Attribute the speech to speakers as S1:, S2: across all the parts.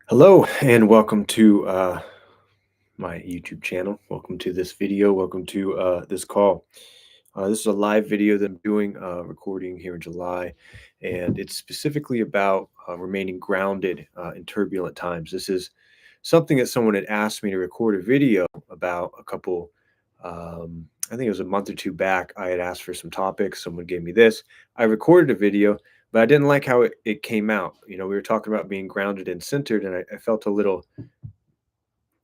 S1: Hello and welcome to my YouTube channel. Welcome to this video. Welcome to this call. This is a live video that I'm doing, recording here in July, and it's specifically about remaining grounded in turbulent times. This is something that someone had asked me to record a video about I think it was a month or two back. I had asked for some topics. Someone gave me this. I recorded a video, but I didn't like how it came out. We were talking about being grounded and centered, and I felt a little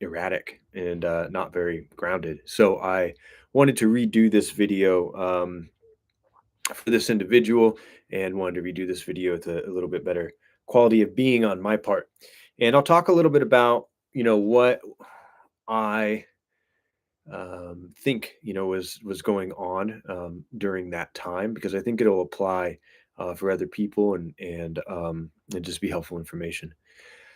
S1: erratic and not very grounded. So I wanted to redo this video for this individual and wanted to redo this video with a little bit better quality of being on my part. And I'll talk a little bit about, what I think was going on during that time, because I think it'll apply for other people and just be helpful information.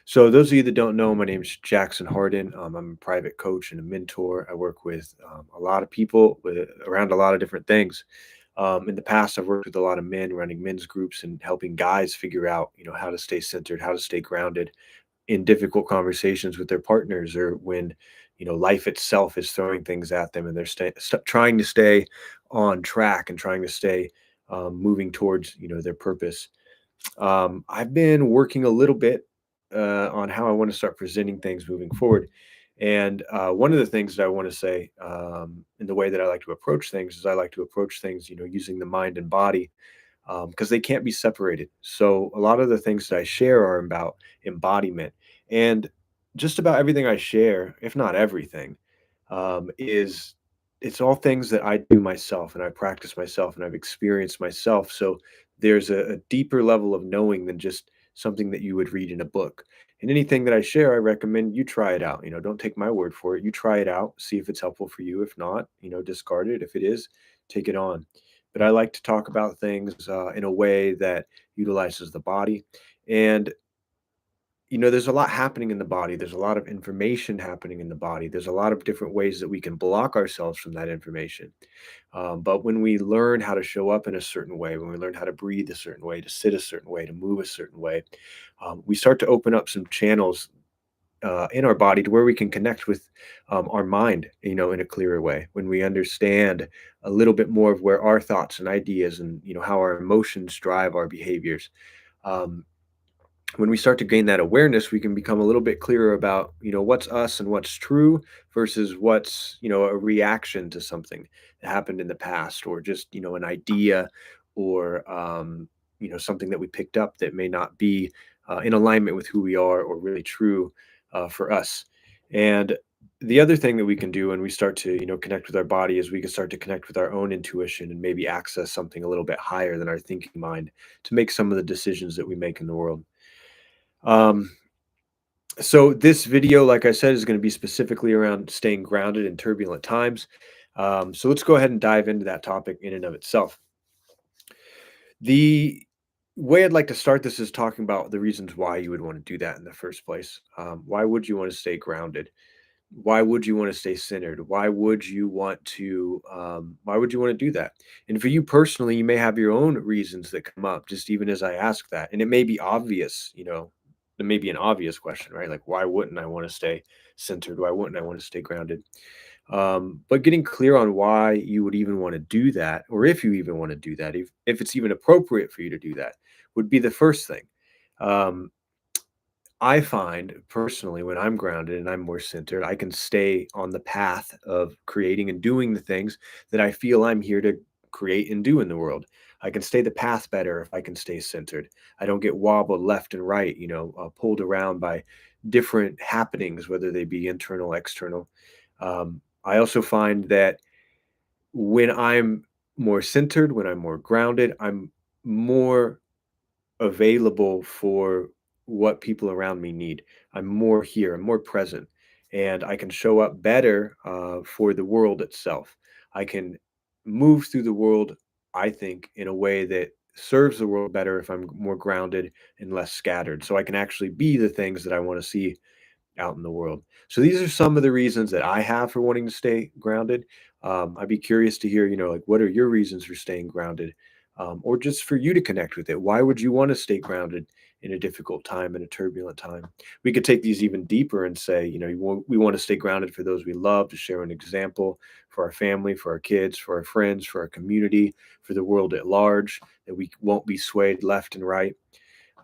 S1: So those of you that don't know, my name is Jackson Hardin. I'm a private coach and a mentor. I work with a lot of people around a lot of different things. In the past, I've worked with a lot of men running men's groups and helping guys figure out, how to stay centered, how to stay grounded in difficult conversations with their partners, or when life itself is throwing things at them and they're trying to stay on track and trying to stay moving towards their purpose. I've been working a little bit on how I want to start presenting things moving forward. And one of the things that I want to say in the way that I like to approach things is I like to approach things, using the mind and body, because they can't be separated. So a lot of the things that I share are about embodiment, and just about everything I share, if not everything, is it's all things that I do myself and I practice myself and I've experienced myself. So there's a deeper level of knowing than just something that you would read in a book. And anything that I share, I recommend you try it out. Don't take my word for it. You try it out, see if it's helpful for you. If not, discard it. If it is, take it on. But I like to talk about things in a way that utilizes the body. And there's a lot happening in the body. There's a lot of information happening in the body. There's a lot of different ways that we can block ourselves from that information. But when we learn how to show up in a certain way, when we learn how to breathe a certain way, to sit a certain way, to move a certain way, we start to open up some channels in our body to where we can connect with our mind, in a clearer way. When we understand a little bit more of where our thoughts and ideas and how our emotions drive our behaviors. Um, when we start to gain that awareness, we can become a little bit clearer about, what's us and what's true versus what's, a reaction to something that happened in the past, or just, an idea, or, something that we picked up that may not be in alignment with who we are or really true for us. And the other thing that we can do when we start to, connect with our body, is we can start to connect with our own intuition and maybe access something a little bit higher than our thinking mind to make some of the decisions that we make in the world. Um, so this video, like I said, is going to be specifically around staying grounded in turbulent times. So let's go ahead and dive into that topic in and of itself. The way I'd like to start this is talking about the reasons why you would want to do that in the first place. Why would you want to stay grounded? Why would you want to stay centered? Why would you want to do that? And for you personally, you may have your own reasons that come up, just even as I ask that. And it may be obvious, it may be an obvious question, right? Like, why wouldn't I want to stay centered? Why wouldn't I want to stay grounded? But getting clear on why you would even want to do that, or if you even want to do that, if it's even appropriate for you to do that, would be the first thing. Um, I find personally, when I'm grounded and I'm more centered, I can stay on the path of creating and doing the things that I feel I'm here to create and do in the world. I can stay the path better if I can stay centered. I don't get wobbled left and right, pulled around by different happenings, whether they be internal, external. I also find that when I'm more centered, when I'm more grounded, I'm more available for what people around me need. I'm more here, I'm more present, and I can show up better for the world itself. I can move through the world, I think, in a way that serves the world better if I'm more grounded and less scattered. So I can actually be the things that I want to see out in the world. So these are some of the reasons that I have for wanting to stay grounded. I'd be curious to hear, like, what are your reasons for staying grounded? or just for you to connect with it. Why would you want to stay grounded in a difficult time, in a turbulent time? We could take these even deeper and say, we want to stay grounded for those we love, to share an example for our family, for our kids, for our friends, for our community, for the world at large, that we won't be swayed left and right.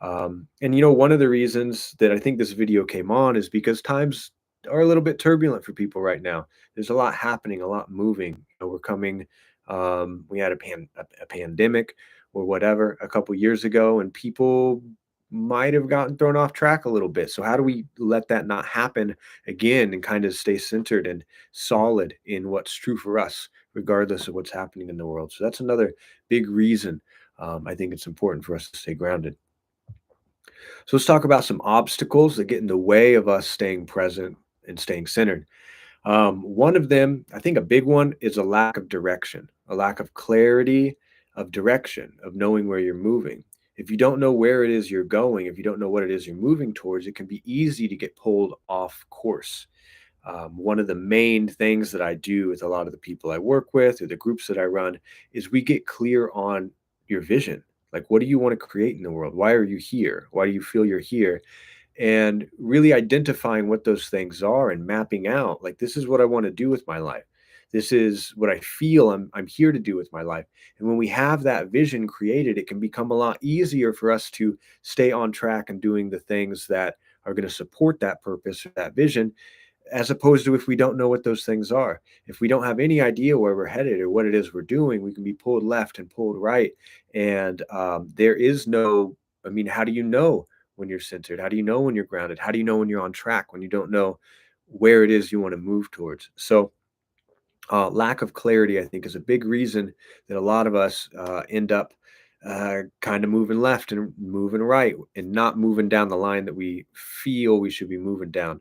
S1: And one of the reasons that I think this video came on is because times are a little bit turbulent for people right now. There's a lot happening, a lot moving. We're coming. We had a pandemic or whatever a couple years ago, and people might have gotten thrown off track a little bit. So how do we let that not happen again and kind of stay centered and solid in what's true for us, regardless of what's happening in the world? So that's another big reason I think it's important for us to stay grounded. So let's talk about some obstacles that get in the way of us staying present and staying centered. One of them, I think a big one, is a lack of direction, a lack of clarity of direction, of knowing where you're moving. If you don't know where it is you're going, if you don't know what it is you're moving towards, it can be easy to get pulled off course. One of the main things that I do with a lot of the people I work with or the groups that I run is we get clear on your vision. Like, what do you want to create in the world? Why are you here? Why do you feel you're here? And really identifying what those things are and mapping out, like, this is what I want to do with my life. This is what I feel I'm here to do with my life. And when we have that vision created, it can become a lot easier for us to stay on track and doing the things that are going to support that purpose or that vision, as opposed to if we don't know what those things are. If we don't have any idea where we're headed or what it is we're doing, we can be pulled left and pulled right. And there is no, I mean, how do you know when you're centered? How do you know when you're grounded? How do you know when you're on track, when you don't know where it is you want to move towards? So, lack of clarity, I think, is a big reason that a lot of us end up kind of moving left and moving right and not moving down the line that we feel we should be moving down.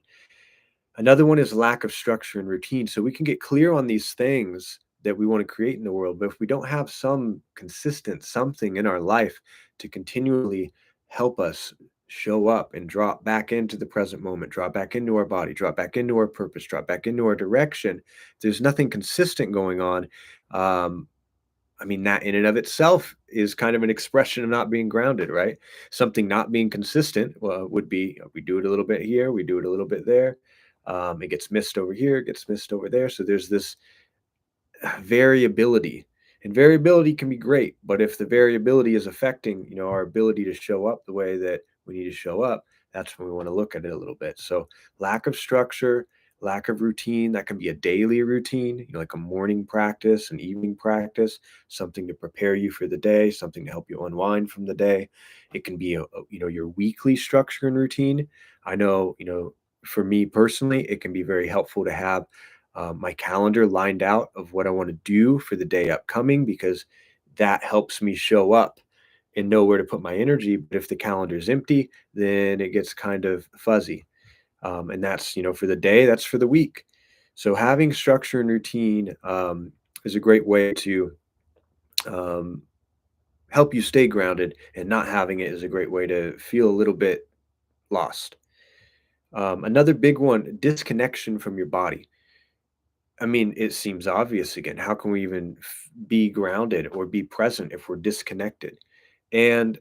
S1: Another one is lack of structure and routine. So we can get clear on these things that we want to create in the world, but if we don't have some consistent something in our life to continually help us show up and drop back into the present moment, drop back into our body, drop back into our purpose, drop back into our direction, there's nothing consistent going on. Um, I mean, that in and of itself is kind of an expression of not being grounded, right? Something not being consistent would be, we do it a little bit here, we do it a little bit there. It gets missed over here, it gets missed over there. So there's this variability, and variability can be great, but if the variability is affecting our ability to show up the way that we need to show up, that's when we want to look at it a little bit. So lack of structure, lack of routine, that can be a daily routine, like a morning practice, an evening practice, something to prepare you for the day, something to help you unwind from the day. It can be your weekly structure and routine. I know, for me personally, it can be very helpful to have my calendar lined out of what I want to do for the day upcoming, because that helps me show up and know where to put my energy. But if the calendar is empty, then it gets kind of fuzzy. And that's, for the day, that's for the week. So having structure and routine is a great way to um, help you stay grounded, and not having it is a great way to feel a little bit lost. Another big one, disconnection from your body. I mean, it seems obvious again. How can we even be grounded or be present if we're disconnected? And,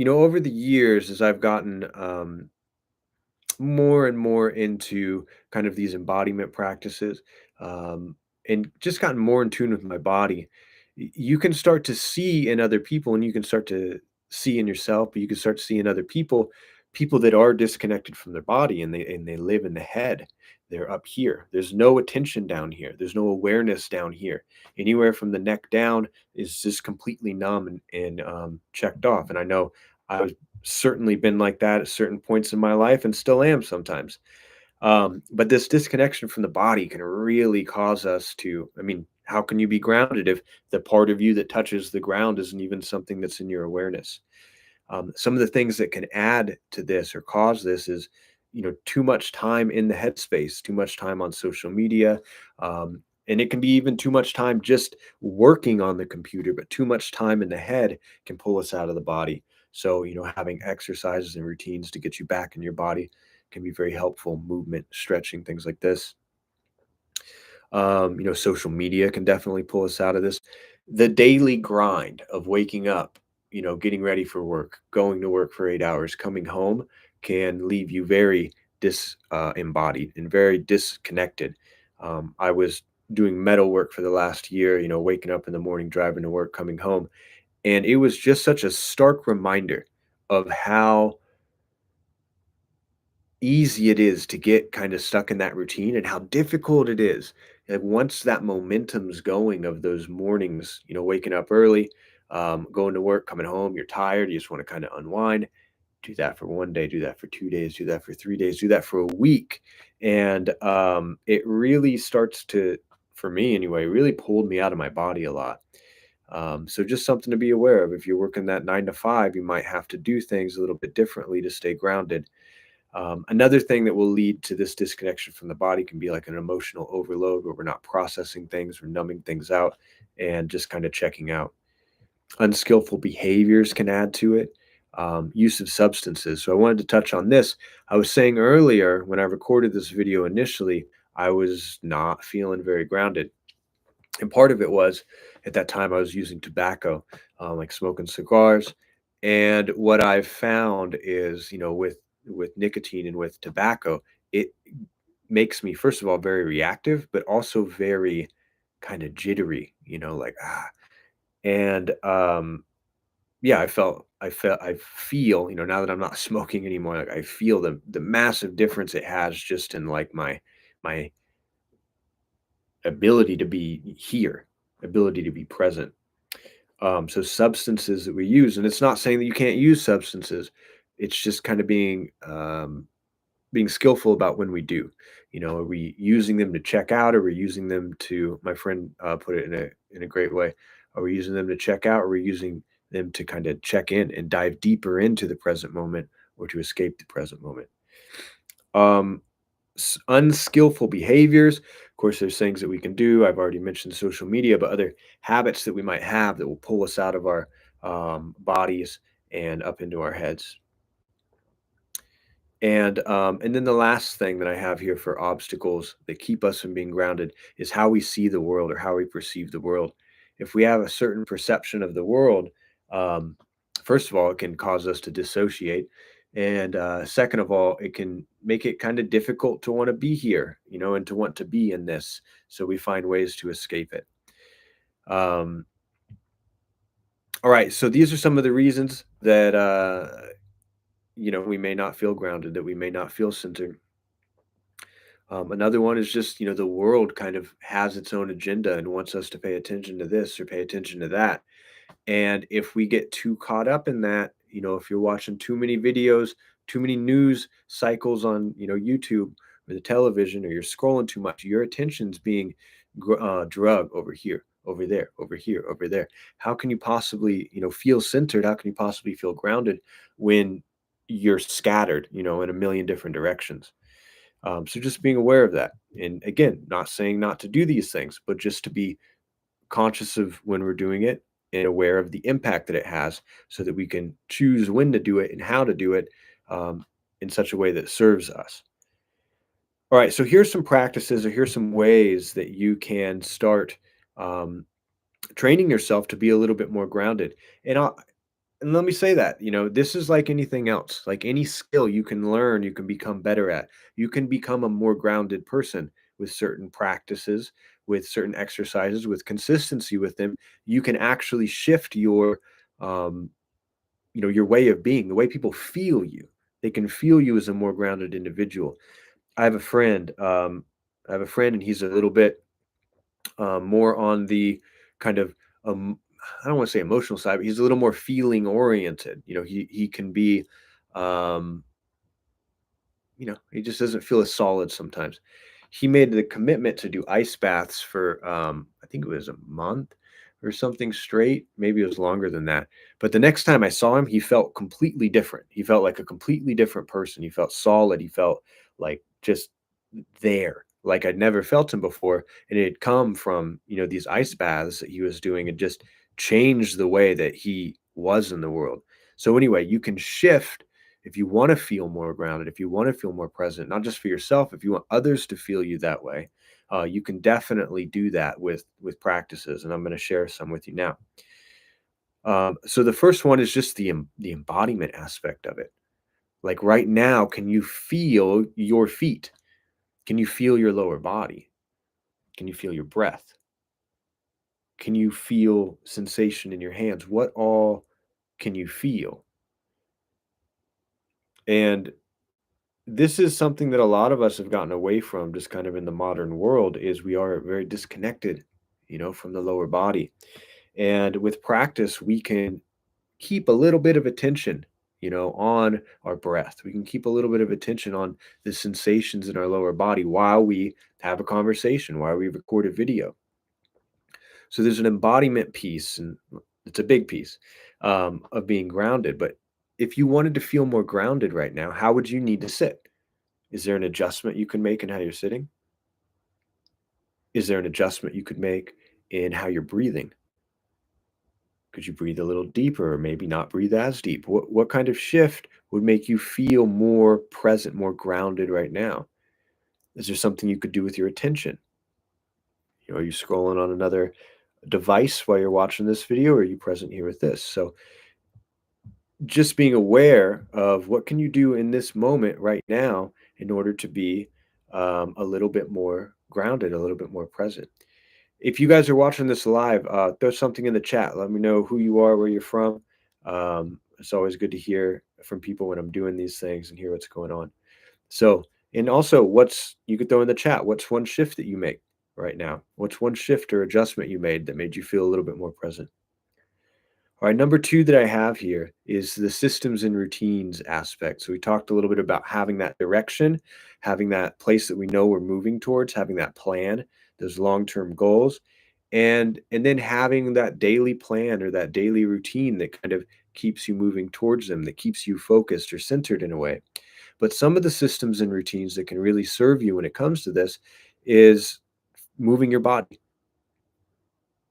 S1: over the years, as I've gotten more and more into kind of these embodiment practices, and just gotten more in tune with my body, you can start to see in other people, and you can start to see in yourself, but you can start to see in other people, people that are disconnected from their body, and they live in the head. They're up here. There's no attention down here. There's no awareness down here. Anywhere from the neck down is just completely numb and checked off. And I know I've certainly been like that at certain points in my life, and still am sometimes. But this disconnection from the body can really cause us to, I mean, how can you be grounded if the part of you that touches the ground isn't even something that's in your awareness? Some of the things that can add to this or cause this is, too much time in the headspace, too much time on social media. And it can be even too much time just working on the computer, but too much time in the head can pull us out of the body. So, having exercises and routines to get you back in your body can be very helpful. Movement, stretching, things like this. Social media can definitely pull us out of this. The daily grind of waking up, getting ready for work, going to work for 8 hours, coming home can leave you very embodied and very disconnected. I was doing metal work for the last year, waking up in the morning, driving to work, coming home. And it was just such a stark reminder of how easy it is to get kind of stuck in that routine and how difficult it is. Like once that momentum's going of those mornings, waking up early, going to work, coming home, you're tired, you just want to kind of unwind. Do that for 1 day, do that for 2 days, do that for 3 days, do that for a week. And it really starts to, for me anyway, really pulled me out of my body a lot. So just something to be aware of. If you're working that 9 to 5, you might have to do things a little bit differently to stay grounded. Another thing that will lead to this disconnection from the body can be like an emotional overload where we're not processing things, we're numbing things out, and just kind of checking out. Unskillful behaviors can add to it. Use of substances. So I wanted to touch on this. I was saying earlier when I recorded this video initially, I was not feeling very grounded. And part of it was at that time I was using tobacco, like smoking cigars. And what I've found is, with nicotine and with tobacco, it makes me first of all very reactive, but also very kind of jittery, like and yeah, I feel, now that I'm not smoking anymore, like I feel the massive difference it has just in like my ability to be here, ability to be present. So substances that we use, and it's not saying that you can't use substances. It's just kind of being skillful about when we do. Are we using them to check out? Are we using them to? My friend put it in a great way. Are we using them to check out? Or are we using them to kind of check in and dive deeper into the present moment, or to escape the present moment? Um, Unskillful behaviors. Of course, there's things that we can do. I've already mentioned social media, but other habits that we might have that will pull us out of our bodies and up into our heads. And then the last thing that I have here for obstacles that keep us from being grounded is how we see the world or how we perceive the world. If we have a certain perception of the world, um, first of all, it can cause us to dissociate, and second of all, it can make it kind of difficult to want to be here, and to want to be in this. So we find ways to escape it. Um, all right, so these are some of the reasons that we may not feel grounded, that we may not feel centered. Another one is just, the world kind of has its own agenda and wants us to pay attention to this or pay attention to that. And if we get too caught up in that, if you're watching too many videos, too many news cycles on, YouTube or the television, or you're scrolling too much, your attention's being drug over here, over there, over here, over there. How can you possibly, feel centered? How can you possibly feel grounded when you're scattered, in a million different directions? So just being aware of that. And again, not saying not to do these things, but just to be conscious of when we're doing it and aware of the impact that it has so that we can choose when to do it and how to do it in such a way that serves us. All right, so here's some practices or here's some ways that you can start um, training yourself to be a little bit more grounded. And let me say that, this is like anything else, like any skill you can learn, you can become better at. You can become a more grounded person with certain practices, with certain exercises, with consistency with them. You can actually shift um, your way of being, the way people feel you. They can feel you as a more grounded individual. I have a friend, and he's a little bit more on the kind of I don't want to say emotional side, but he's a little more feeling oriented. He can be, um, he just doesn't feel as solid sometimes. He made the commitment to do ice baths for I think it was a month or something straight. Maybe it was longer than that. But the next time I saw him, he felt completely different. He felt like a completely different person. He felt solid. He felt like just there, like I'd never felt him before. And it had come from, these ice baths that he was doing and just changed the way that he was in the world. So anyway, you can shift if you want to feel more grounded, if you want to feel more present, not just for yourself, if you want others to feel you that way. You can definitely do that with practices, and I'm going to share some with you now. So the first one is just the embodiment aspect of it. Like right now, can you feel your feet? Can you feel your lower body? Can you feel your breath? Can you feel sensation in your hands? What all can you feel? And this is something that a lot of us have gotten away from just kind of in the modern world is we are very disconnected, from the lower body. And with practice, we can keep a little bit of attention, on our breath. We can keep a little bit of attention on the sensations in our lower body while we have a conversation, while we record a video. So there's an embodiment piece, and it's a big piece of being grounded. But if you wanted to feel more grounded right now, how would you need to sit? Is there an adjustment you can make in how you're sitting? Is there an adjustment you could make in how you're breathing? Could you breathe a little deeper or maybe not breathe as deep? What kind of shift would make you feel more present, more grounded right now? Is there something you could do with your attention? Are you scrolling on another device while you're watching this video, or are you present here with this? So just being aware of what can you do in this moment right now in order to be a little bit more grounded, a little bit more present. If you guys are watching this live, throw something in the chat. Let me know who you are, where you're from. It's always good to hear from people when I'm doing these things and hear what's going on. So, and also, you could throw in the chat. What's one shift that you make right now? What's one shift or adjustment you made that made you feel a little bit more present? All right, number two that I have here is the systems and routines aspect. So we talked a little bit about having that direction, having that place that we know we're moving towards, having that plan, those long-term goals, and then having that daily plan or that daily routine that kind of keeps you moving towards them, that keeps you focused or centered in a way. But some of the systems and routines that can really serve you when it comes to this is moving your body,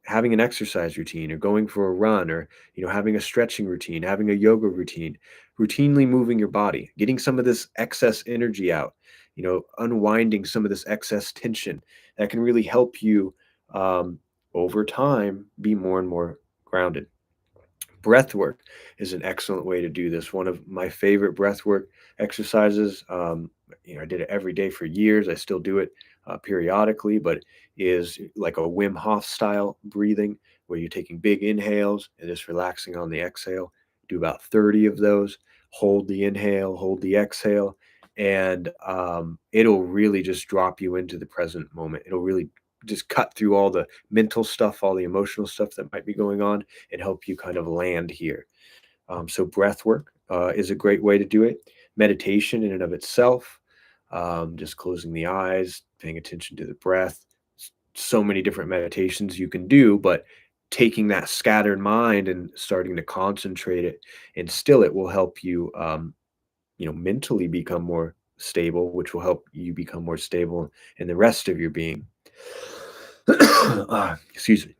S1: having an exercise routine or going for a run, or having a stretching routine, having a yoga routine, routinely moving your body, getting some of this excess energy out, unwinding some of this excess tension that can really help you um, over time be more and more grounded. Breath work is an excellent way to do this. One of my favorite breath work exercises, I did it every day for years. I still do it periodically, but is like a Wim Hof style breathing where you're taking big inhales and just relaxing on the exhale. Do about 30 of those. Hold the inhale, hold the exhale, and it'll really just drop you into the present moment. It'll really just cut through all the mental stuff, all the emotional stuff that might be going on, and help you kind of land here. So breath work is a great way to do it. Meditation in and of itself, just closing the eyes, paying attention to the breath. So many different meditations you can do, but taking that scattered mind and starting to concentrate it and still it will help you, mentally become more stable, which will help you become more stable in the rest of your being. Excuse me.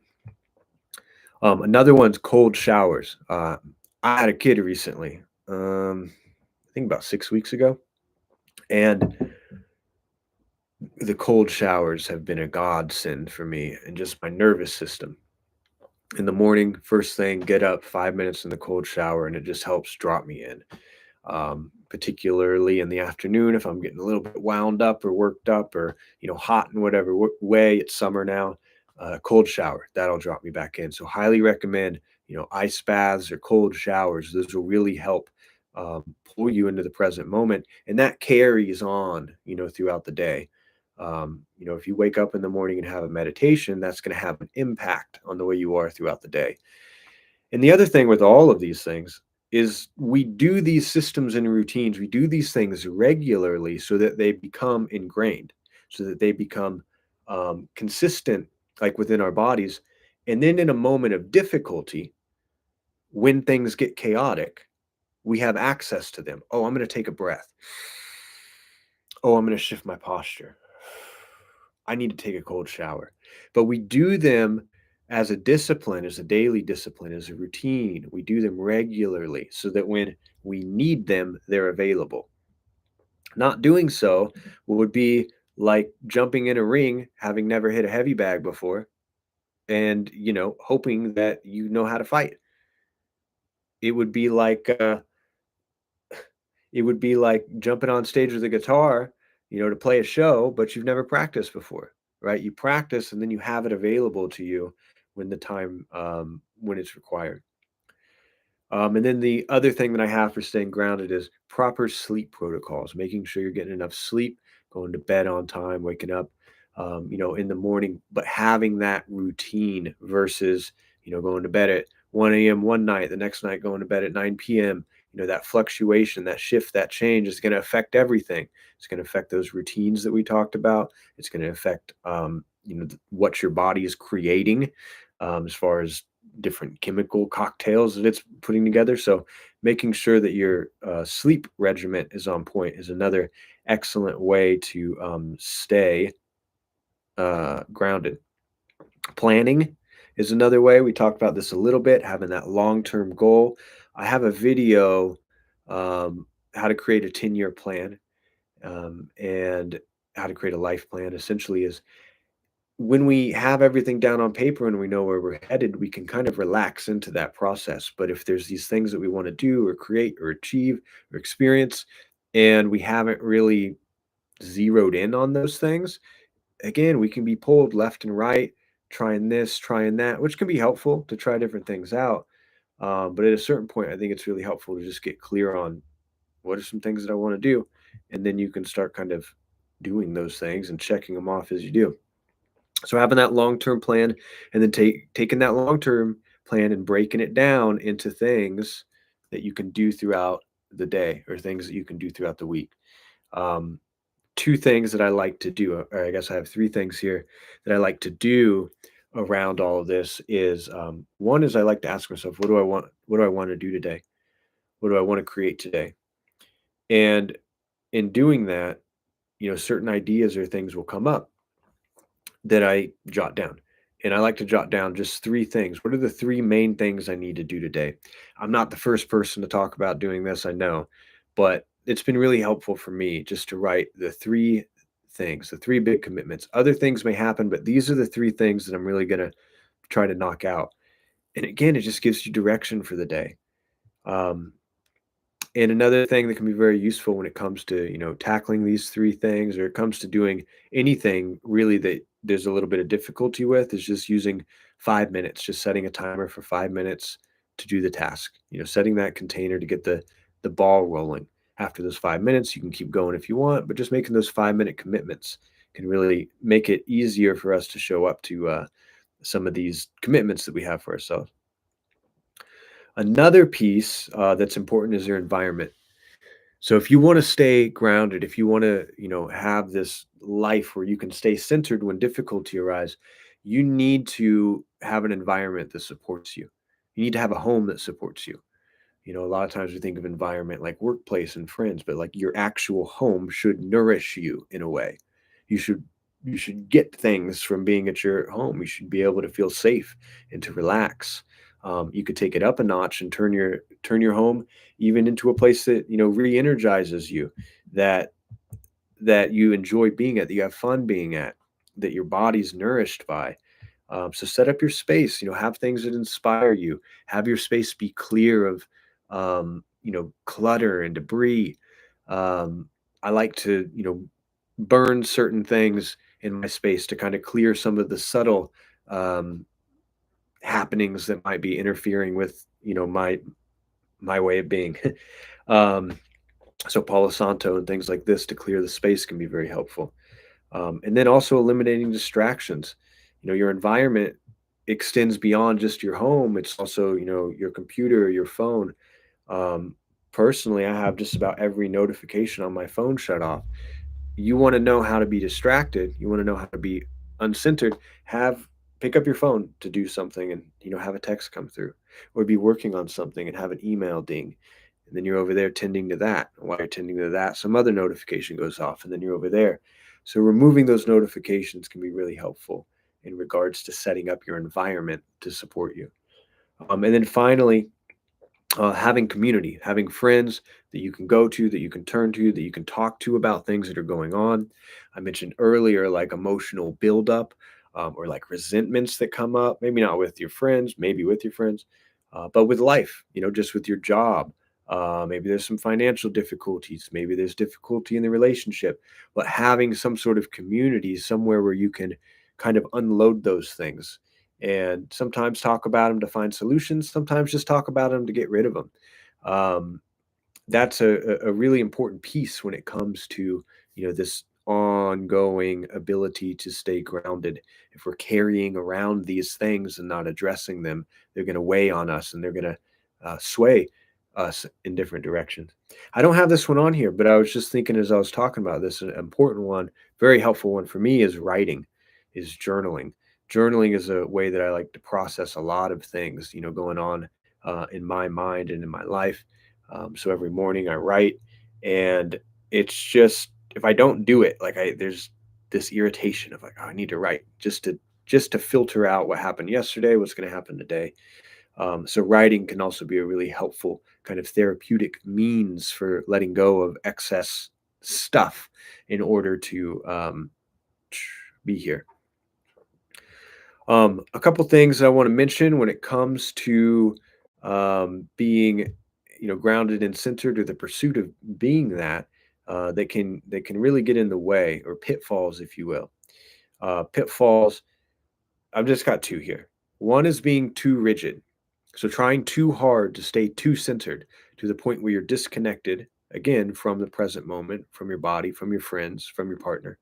S1: Another one's cold showers. I had a kid recently, I think about 6 weeks ago, and the cold showers have been a godsend for me and just my nervous system. In the morning, first thing, get up 5 minutes in the cold shower, and it just helps drop me in. Particularly in the afternoon, if I'm getting a little bit wound up or worked up or hot in whatever way. It's summer now. Cold shower, that'll drop me back in. So highly recommend ice baths or cold showers. Those will really help pull you into the present moment, and that carries on throughout the day. If you wake up in the morning and have a meditation, that's going to have an impact on the way you are throughout the day. And the other thing with all of these things is we do these systems and routines, we do these things regularly so that they become ingrained, so that they become consistent, like within our bodies. And then in a moment of difficulty, when things get chaotic, we have access to them. Oh, I'm going to take a breath. Oh, I'm going to shift my posture. I need to take a cold shower. But we do them as a discipline, as a daily discipline, as a routine. We do them regularly so that when we need them, they're available. Not doing so would be like jumping in a ring, having never hit a heavy bag before, and hoping that you know how to fight. It would be like jumping on stage with a guitar, to play a show, but you've never practiced before, right? You practice and then you have it available to you when it's required. And then the other thing that I have for staying grounded is proper sleep protocols, making sure you're getting enough sleep, going to bed on time, waking up, in the morning, but having that routine versus, going to bed at 1 a.m. one night, the next night going to bed at 9 p.m. That fluctuation, that shift, that change is going to affect everything. It's going to affect those routines that we talked about. It's going to affect, what your body is creating as far as different chemical cocktails that it's putting together. So making sure that your sleep regimen is on point is another excellent way to stay grounded. Planning is another way. We talked about this a little bit, having that long-term goal. I have a video, how to create a 10-year plan, and how to create a life plan. Essentially, is when we have everything down on paper and we know where we're headed, we can kind of relax into that process. But if there's these things that we want to do or create or achieve or experience, and we haven't really zeroed in on those things, again, we can be pulled left and right, trying this, trying that, which can be helpful to try different things out. But at a certain point, I think it's really helpful to just get clear on what are some things that I want to do. And then you can start kind of doing those things and checking them off as you do. So having that long-term plan and then taking that long-term plan and breaking it down into things that you can do throughout the day or things that you can do throughout the week. Um, Two things that I like to do, or I guess I have three things here that I like to do around all of this is one is I like to ask myself, what do I want? What do I want to do today? What do I want to create today? And in doing that, certain ideas or things will come up that I jot down. And I like to jot down just three things. What are the three main things I need to do today? I'm not the first person to talk about doing this, I know, but it's been really helpful for me just to write the three things, the three big commitments. Other things may happen, but these are the three things that I'm really going to try to knock out. And again, it just gives you direction for the day. Um, and another thing that can be very useful when it comes to, tackling these three things or it comes to doing anything really that there's a little bit of difficulty with is just using 5 minutes, just setting a timer for 5 minutes to do the task, setting that container to get the ball rolling. After those 5 minutes, you can keep going if you want, but just making those 5 minute commitments can really make it easier for us to show up to some of these commitments that we have for ourselves. Another piece that's important is your environment. So if you want to stay grounded, if you want to, have this life where you can stay centered when difficulty arises, you need to have an environment that supports you. You need to have a home that supports you. A lot of times we think of environment like workplace and friends, but like your actual home should nourish you in a way. You should you should get things from being at your home. You should be able to feel safe and to relax. You could take it up a notch and turn your home even into a place that re-energizes you, that that you enjoy being at, that you have fun being at, that your body's nourished by. So set up your space, have things that inspire you. Have your space be clear of, clutter and debris. Um, I like to, burn certain things in my space to kind of clear some of the subtle um, happenings that might be interfering with, my way of being. um, so Palo Santo and things like this to clear the space can be very helpful. And then also eliminating distractions. Your environment extends beyond just your home. It's also, your computer, your phone. Um, Personally, I have just about every notification on my phone shut off. You want to know how to be distracted. You want to know how to be uncentered. Have Pick up your phone to do something and have a text come through, or be working on something and have an email ding, and then you're over there tending to that. While you're tending to that, some other notification goes off, and then you're over there. So removing those notifications can be really helpful in regards to setting up your environment to support you. And then finally, Having community, having friends that you can go to, that you can turn to, that you can talk to about things that are going on. I mentioned earlier, like emotional buildup, or like resentments that come up, maybe not with your friends, maybe with your friends, but with life, just with your job. Maybe there's some financial difficulties, maybe there's difficulty in the relationship, but having some sort of community somewhere where you can kind of unload those things and sometimes talk about them to find solutions, sometimes just talk about them to get rid of them. Um, that's a really important piece when it comes to this ongoing ability to stay grounded. If we're carrying around these things and not addressing them, they're going to weigh on us and they're going to sway us in different directions. I don't have this one on here, but I was just thinking as I was talking about this, an important one, very helpful one for me is writing, is journaling. Journaling is a way that I like to process a lot of things going on in my mind and in my life. So every morning I write, and it's just if I don't do it, like there's this irritation of like, oh, I need to write just to filter out what happened yesterday, what's going to happen today. So writing can also be a really helpful kind of therapeutic means for letting go of excess stuff in order to be here. A couple things I want to mention when it comes to being, grounded and centered, or the pursuit of being that, that can really get in the way, or pitfalls, if you will. Pitfalls. I've just got two here. One is being too rigid, so trying too hard to stay too centered to the point where you're disconnected again from the present moment, from your body, from your friends, from your partner.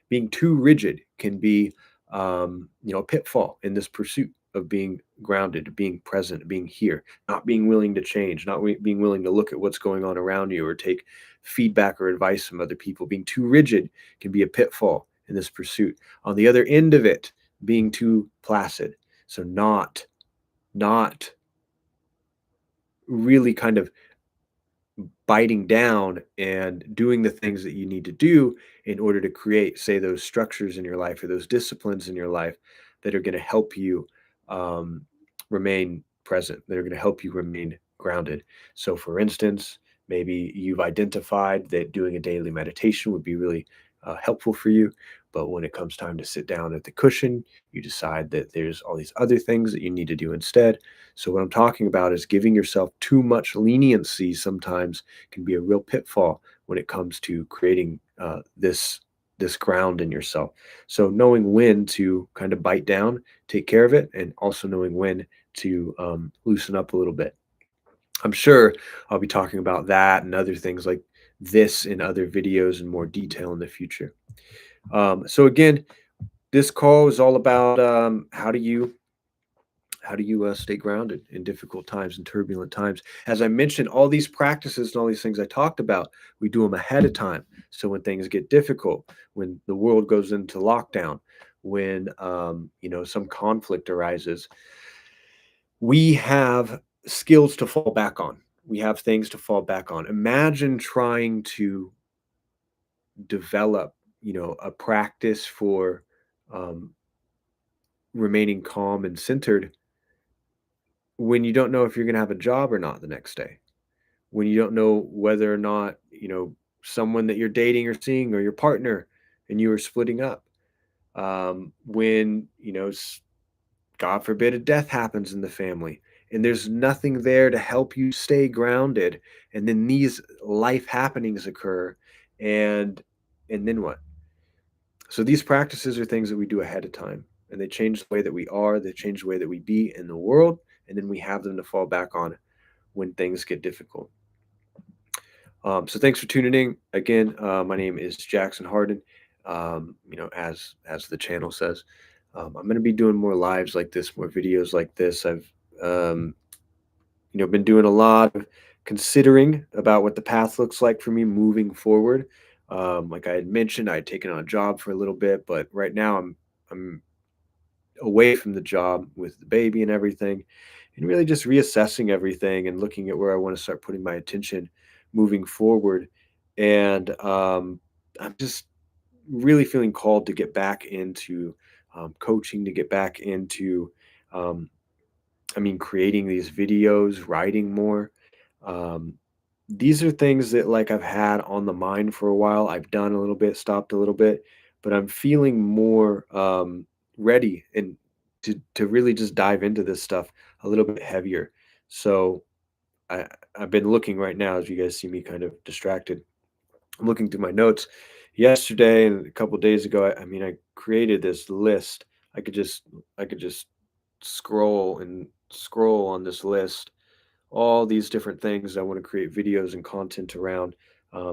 S1: Being too rigid can be a pitfall in this pursuit of being grounded, being present, being here, not being willing to change, not being willing to look at what's going on around you or take feedback or advice from other people. Being too rigid can be a pitfall in this pursuit. On the other end of it, being too placid, so not really kind of biting down and doing the things that you need to do in order to create, say, those structures in your life or those disciplines in your life that are going to help you um, remain present, that are going to help you remain grounded. So, for instance, maybe you've identified that doing a daily meditation would be really helpful for you. But when it comes time to sit down at the cushion, you decide that there's all these other things that you need to do instead. So, what I'm talking about is giving yourself too much leniency sometimes can be a real pitfall when it comes to creating this ground in yourself. So knowing when to kind of bite down, take care of it, and also knowing when to loosen up a little bit. I'm sure I'll be talking about that and other things like this in other videos in more detail in the future. So again, this call is all about how do you stay grounded in difficult times and turbulent times? As I mentioned, all these practices and all these things I talked about, we do them ahead of time. So when things get difficult, when the world goes into lockdown, when some conflict arises, we have skills to fall back on. We have things to fall back on. Imagine trying to develop, a practice for um, remaining calm and centered when you don't know if you're going to have a job or not the next day, when you don't know whether or not, someone that you're dating or seeing, or your partner, and you are splitting up. When, God forbid, a death happens in the family and there's nothing there to help you stay grounded. And then these life happenings occur. And then what? So these practices are things that we do ahead of time, and they change the way that we are, they change the way that we be in the world, and then we have them to fall back on when things get difficult. So thanks for tuning in. Again, my name is Jackson Hardin. As the channel says, I'm going to be doing more lives like this, more videos like this. I've um, been doing a lot of considering about what the path looks like for me moving forward. Like I had mentioned, I had taken on a job for a little bit, but right now I'm away from the job with the baby and everything, and really just reassessing everything and looking at where I want to start putting my attention moving forward. And I'm just really feeling called to get back into coaching, to get back into um, I mean, creating these videos, writing more. Um, these are things that like I've had on the mind for a while. I've done a little bit, stopped a little bit, but I'm feeling more ready and to really just dive into this stuff a little bit heavier. So I I've been looking right now as you guys see me kind of distracted. I'm looking through my notes yesterday and a couple days ago. I mean, I created this list. I could just scroll and scroll on this list all these different things I want to create videos and content around,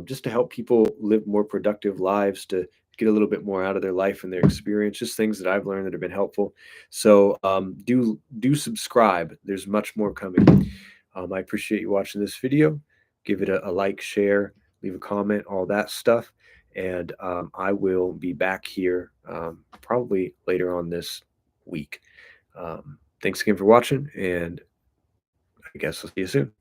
S1: just to help people live more productive lives, to get a little bit more out of their life and their experience, just things that I've learned that have been helpful. So do subscribe. There's much more coming. I appreciate you watching this video. Give it a like, share, leave a comment, all that stuff. And I will be back here probably later on this week. Thanks again for watching, and I guess I'll see you soon.